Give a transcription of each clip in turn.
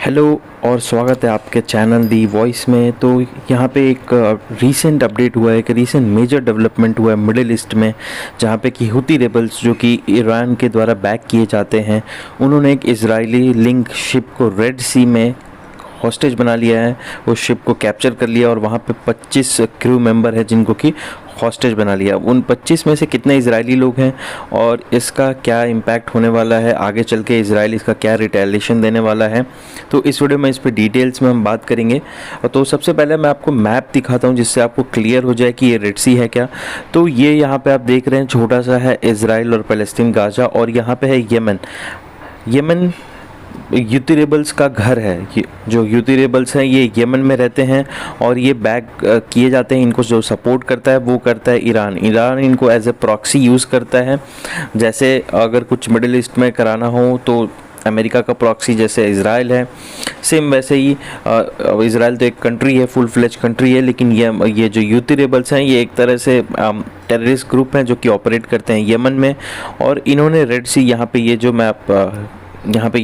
Hello और स्वागत है आपके चैनल दी वॉइस में। तो यहाँ पे एक रीसेंट अपडेट हुआ है, एक रीसेंट मेजर डेवलपमेंट हुआ है मिडिल ईस्ट में, जहाँ पे कि हुती रेबल्स जो कि ईरान के द्वारा बैक किए जाते हैं, उन्होंने एक इजरायली लिंक शिप को रेड सी में हॉस्टेज बना लिया है। उस शिप को कैप्चर कर लिया और वहाँ पे 25 क्रू मेंबर है जिनको कि हॉस्टेज बना लिया। उन 25 में से कितने इजरायली लोग हैं और इसका क्या इम्पैक्ट होने वाला है आगे चल के, इजराइल इसका क्या रिटेलिएशन देने वाला है, तो इस वीडियो में इस पर डिटेल्स में हम बात करेंगे। तो सबसे पहले मैं आपको मैप दिखाता हूँ जिससे आपको क्लियर हो जाए कि ये रेड सी है क्या। तो ये यहाँ पे आप देख रहे हैं छोटा सा है इजराइल और फ़लस्तीन गाजा, और यहाँ पे है यमन। यमन यूती रेबल्स का घर है। जो यूती रेबल्स हैं ये यमन में रहते हैं और ये बैक किए जाते हैं। इनको जो सपोर्ट करता है वो करता है ईरान। ईरान इनको एज ए प्रॉक्सी यूज़ करता है। जैसे अगर कुछ मिडिल ईस्ट में कराना हो तो अमेरिका का प्रॉक्सी जैसे इजराइल है, सेम वैसे ही इजराइल तो एक कंट्री है, फुल फ्लेज कंट्री है, लेकिन ये जो यूती रेबल्स हैं ये एक तरह से टेररिस्ट ग्रुप हैं जो कि ऑपरेट करते हैं यमन में। और इन्होंने रेड सी, यहाँ पे ये जो मैप, यहाँ पे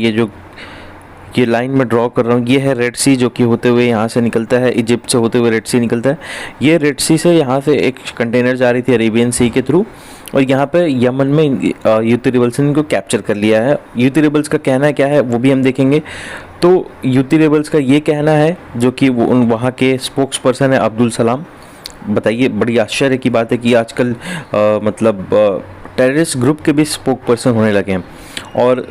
ये लाइन में ड्रॉ कर रहा हूँ, ये है रेड सी जो कि होते हुए यहाँ से निकलता है, इजिप्ट से होते हुए रेड सी निकलता है। ये रेड सी से यहाँ से एक कंटेनर जा रही थी अरेबियन सी के थ्रू, और यहाँ पे यमन में यूती रेबल्स ने इनको कैप्चर कर लिया है। यूती रेबल्स का कहना क्या है वो भी हम देखेंगे। तो यूती रेबल्स का ये कहना है, जो कि वहाँ के स्पोक्स पर्सन है अब्दुल सलाम। बताइए, बड़ी आश्चर्य की बात है कि आजकल मतलब टेररिस्ट ग्रुप के भी स्पोक पर्सन होने लगे हैं, और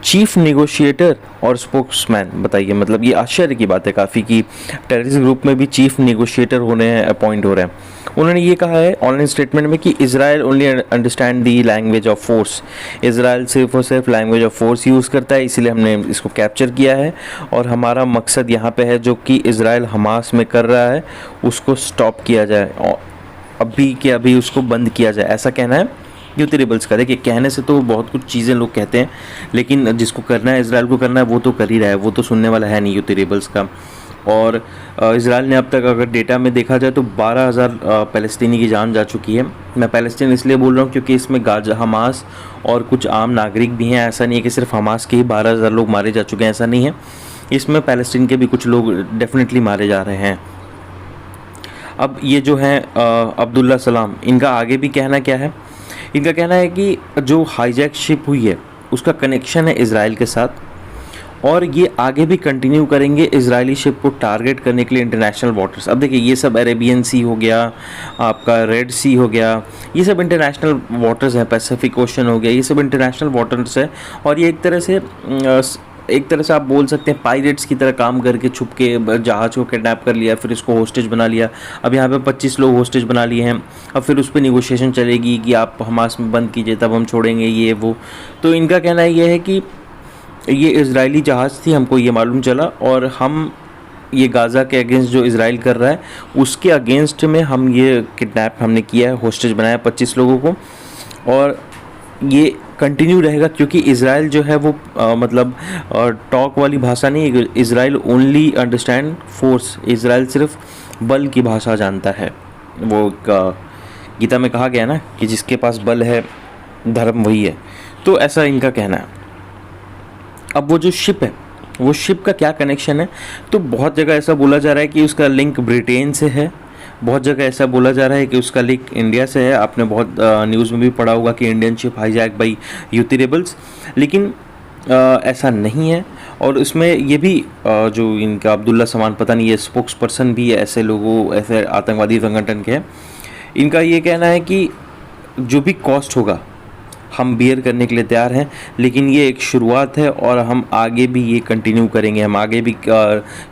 चीफ नेगोशिएटर और स्पोक्समैन। बताइए, मतलब ये आश्चर्य की बात है काफ़ी कि टेररिस्ट ग्रुप में भी चीफ नेगोशिएटर होने अपॉइंट हो रहे हैं। उन्होंने ये कहा है ऑनलाइन स्टेटमेंट में कि Israel only understand the language of force. Israel सिर्फ और सिर्फ लैंग्वेज ऑफ फोर्स यूज़ करता है, इसीलिए हमने इसको कैप्चर किया है, और हमारा मकसद यहाँ पे है जो कि इजराइल हमास में कर रहा है उसको स्टॉप किया जाए, और अभी के अभी उसको बंद किया जाए, ऐसा कहना है यूती रेबल्स का। देखिए, कहने से तो बहुत कुछ चीज़ें लोग कहते हैं, लेकिन जिसको करना है, इजराइल को करना है, वो तो कर ही रहा है, वो तो सुनने वाला है नहीं यूती रेबल्स का। और इजराइल ने अब तक अगर डेटा में देखा जाए तो 12,000 फ़लस्तीनी की जान जा चुकी है। मैं फ़लस्तीन इसलिए बोल रहा हूँ क्योंकि इसमें गाजा, हमास और कुछ आम नागरिक भी हैं। ऐसा नहीं है कि सिर्फ हमास के ही 12,000 लोग मारे जा चुके हैं, ऐसा नहीं है। इसमें फ़लस्तीन के भी कुछ लोग डेफिनेटली मारे जा रहे हैं। अब ये जो है अब्दुल्ला सलाम, इनका आगे भी कहना क्या है? इनका कहना है कि जो हाईजैक शिप हुई है उसका कनेक्शन है इजराइल के साथ, और ये आगे भी कंटिन्यू करेंगे इजरायली शिप को टारगेट करने के लिए इंटरनेशनल वाटर्स। अब देखिए, ये सब अरेबियन सी हो गया, आपका रेड सी हो गया, ये सब इंटरनेशनल वाटर्स हैं, पैसिफिक ओशन हो गया, ये सब इंटरनेशनल वाटर्स है। और ये एक तरह से आप बोल सकते हैं पायरेट्स की तरह काम करके छुप के जहाज को किडनैप कर लिया, फिर इसको होस्टेज बना लिया। अब यहाँ पे 25 लोग होस्टेज बना लिए हैं। अब फिर उस पर निगोशिएशन चलेगी कि आप हमास में बंद कीजिए तब हम छोड़ेंगे, ये वो। तो इनका कहना ये है कि ये इजरायली जहाज़ थी, हमको ये मालूम चला, और हम ये गाज़ा के अगेंस्ट जो इजराइल कर रहा है उसके अगेंस्ट में हम ये किडनैप हमने किया है, होस्टेज बनाया 25 लोगों को, और ये कंटिन्यू रहेगा। क्योंकि इजराइल जो है वो मतलब टॉक वाली भाषा नहीं है। Israel only understand force. Israel सिर्फ बल की भाषा जानता है। वो गीता में कहा गया ना कि जिसके पास बल है धर्म वही है। तो ऐसा इनका कहना है। अब वो जो शिप है, वो शिप का क्या कनेक्शन है? तो बहुत जगह ऐसा बोला जा रहा है कि उसका लिंक ब्रिटेन से है, बहुत जगह ऐसा बोला जा रहा है कि उसका लिंक इंडिया से है। आपने बहुत न्यूज़ में भी पढ़ा होगा कि इंडियन शिप हाईजैक बाई यूती रेबल्स, लेकिन ऐसा नहीं है। और इसमें ये भी जो इनका अब्दुल्ला समान, पता नहीं ये स्पोक्स पर्सन भी ऐसे लोगों, ऐसे आतंकवादी संगठन के हैं। इनका ये कहना है कि जो भी कॉस्ट होगा हम बियर करने के लिए तैयार हैं, लेकिन ये एक शुरुआत है और हम आगे भी ये कंटिन्यू करेंगे। हम आगे भी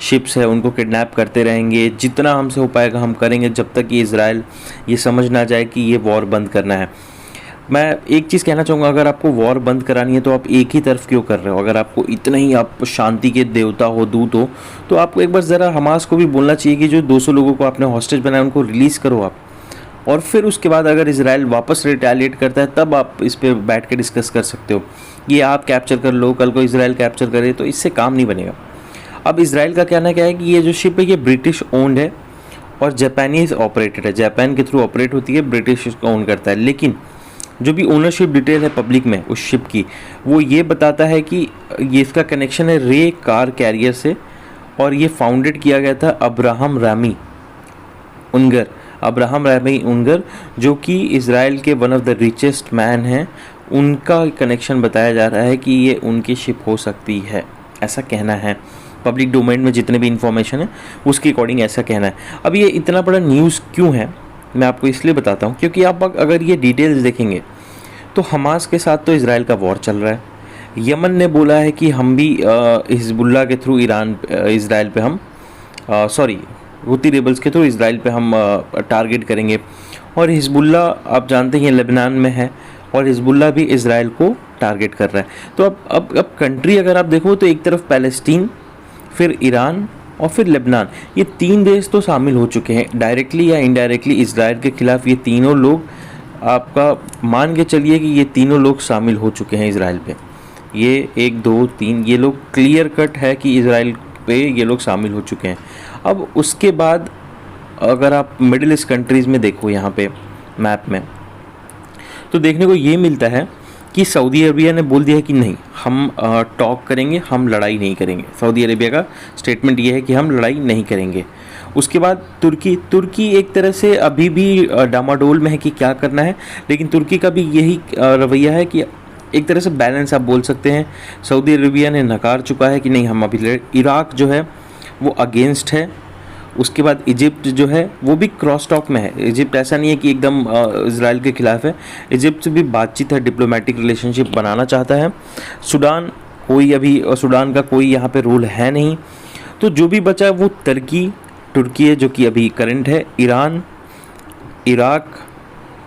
शिप्स है उनको किडनैप करते रहेंगे, जितना हमसे हो पाएगा हम करेंगे, जब तक कि इजराइल ये समझ ना जाए कि ये वॉर बंद करना है। मैं एक चीज़ कहना चाहूँगा, अगर आपको वॉर बंद करानी है तो आप एक ही तरफ क्यों कर रहे हो? अगर आपको इतना ही, आप शांति के देवता हो, दूत हो, तो आपको एक बार ज़रा हमास को भी बोलना चाहिए कि जो 200 लोगों को आपने हॉस्टेज बनाया उनको रिलीज़ करो आप, और फिर उसके बाद अगर इजराइल वापस रिटेलिएट करता है तब आप इस पर बैठ के डिस्कस कर सकते हो। ये आप कैप्चर कर लो, कल को इजराइल कैप्चर करे, तो इससे काम नहीं बनेगा। अब इजराइल का कहना क्या है कि ये जो शिप है ये ब्रिटिश ओन्ड है और जापानीज ऑपरेटेड है, जापान के थ्रू ऑपरेट होती है, ब्रिटिश इसको ओन करता है। लेकिन जो भी ओनरशिप डिटेल है पब्लिक में उस शिप की, वो ये बताता है कि ये इसका कनेक्शन है रे कार कैरियर से, और ये फाउंडेड किया गया था अब्राहम रामी उनगर, जो कि इज़राइल के one of the richest man हैं। उनका कनेक्शन बताया जा रहा है कि ये उनकी शिप हो सकती है, ऐसा कहना है। पब्लिक डोमेन में जितने भी इंफॉर्मेशन है उसके अकॉर्डिंग ऐसा कहना है। अब ये इतना बड़ा न्यूज़ क्यों है, मैं आपको इसलिए बताता हूँ क्योंकि आप अगर ये डिटेल्स देखेंगे तो हमास के साथ तो इज़राइल का वॉर चल रहा है। यमन ने बोला है कि हम भी हिजबुल्ला के थ्रू इज़राइल पे हम हुती रेबल्स के थ्रू इज़राइल पे हम टारगेट करेंगे। और हिजबुल्ला आप जानते हैं लेबनान में है, और हिजबुल्ला भी इज़राइल को टारगेट कर रहा है। तो अब कंट्री अगर आप देखो तो एक तरफ पैलेस्टीन, फिर ईरान और फिर लेबनान, ये 3 देश तो शामिल हो चुके हैं डायरेक्टली या इनडायरेक्टली इज़राइल के खिलाफ। ये तीनों लोग, आपका मान के चलिए कि ये तीनों लोग शामिल हो चुके हैं इज़राइल पे। ये 1 2 3 ये लोग क्लियर कट है कि इज़राइल पे ये लोग शामिल हो चुके हैं। अब उसके बाद अगर आप मिडिल ईस्ट कंट्रीज़ में देखो यहाँ पे मैप में, तो देखने को ये मिलता है कि सऊदी अरबिया ने बोल दिया है कि नहीं, हम टॉक करेंगे, हम लड़ाई नहीं करेंगे। सऊदी अरबिया का स्टेटमेंट ये है कि हम लड़ाई नहीं करेंगे। उसके बाद तुर्की एक तरह से अभी भी डामाडोल में है कि क्या करना है, लेकिन तुर्की का भी यही रवैया है कि एक तरह से बैलेंस आप बोल सकते हैं। सऊदी अरबिया ने नकार चुका है कि नहीं हम अभी इराक जो है वो अगेंस्ट है। उसके बाद इजिप्ट जो है वो भी क्रॉस टॉक में है। इजिप्ट ऐसा नहीं है कि एकदम इज़राइल के खिलाफ है, इजिप्ट से भी बातचीत है, डिप्लोमेटिक रिलेशनशिप बनाना चाहता है। सुडान का कोई यहाँ पे रोल है नहीं। तो जो भी बचा है वो तुर्की है जो कि अभी करंट है, ईरान, इराक,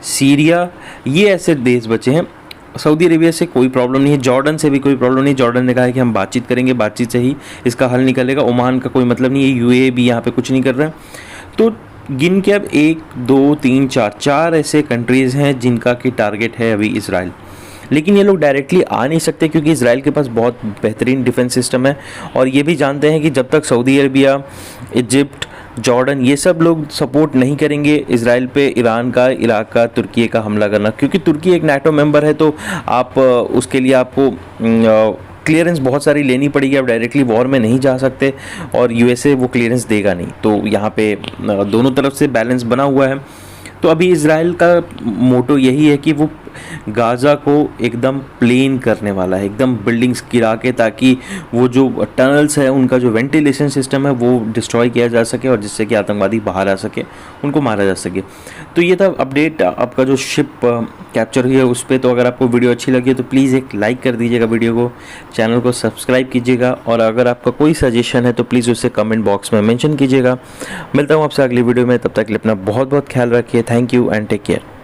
सीरिया, ये ऐसे देश बचे हैं। सऊदी अरेबिया से कोई प्रॉब्लम नहीं है, जॉर्डन से भी कोई प्रॉब्लम नहीं। जॉर्डन ने कहा है कि हम बातचीत करेंगे, बातचीत से ही इसका हल निकलेगा। ओमान का कोई मतलब नहीं है, यूएई भी यहाँ पे कुछ नहीं कर रहा है। तो गिन के अब 1 2 3 4 ऐसे कंट्रीज़ हैं जिनका कि टारगेट है अभी इज़राइल। लेकिन ये लोग डायरेक्टली आ नहीं सकते क्योंकि इज़राइल के पास बहुत बेहतरीन डिफेंस सिस्टम है। और ये भी जानते हैं कि जब तक सऊदी अरबिया, इजिप्ट, जॉर्डन ये सब लोग सपोर्ट नहीं करेंगे इज़राइल पे ईरान का, इराक का, तुर्की का हमला करना, क्योंकि तुर्की एक नाटो मेंबर है, तो आप उसके लिए आपको क्लियरेंस बहुत सारी लेनी पड़ेगी। आप डायरेक्टली वॉर में नहीं जा सकते और यूएसए वो क्लियरेंस देगा नहीं। तो यहाँ पे दोनों तरफ से बैलेंस बना हुआ है। तो अभी इज़राइल का मोटो यही है कि वो गाज़ा को एकदम प्लेन करने वाला है, एकदम बिल्डिंग्स गिरा के, ताकि वो जो टनल्स है उनका जो वेंटिलेशन सिस्टम है वो डिस्ट्रॉय किया जा सके और जिससे कि आतंकवादी बाहर आ सके, उनको मारा जा सके। तो ये था अपडेट आपका जो शिप कैप्चर हुई है उस पर। तो अगर आपको वीडियो अच्छी लगी तो प्लीज़ एक लाइक कर दीजिएगा वीडियो को, चैनल को सब्सक्राइब कीजिएगा, और अगर आपका कोई सजेशन है तो प्लीज़ उसे कमेंट बॉक्स में मेंशन कीजिएगा। मिलता हूँ आपसे अगली वीडियो में, तब तक के लिए अपना बहुत बहुत ख्याल रखिए। Thank you and take care.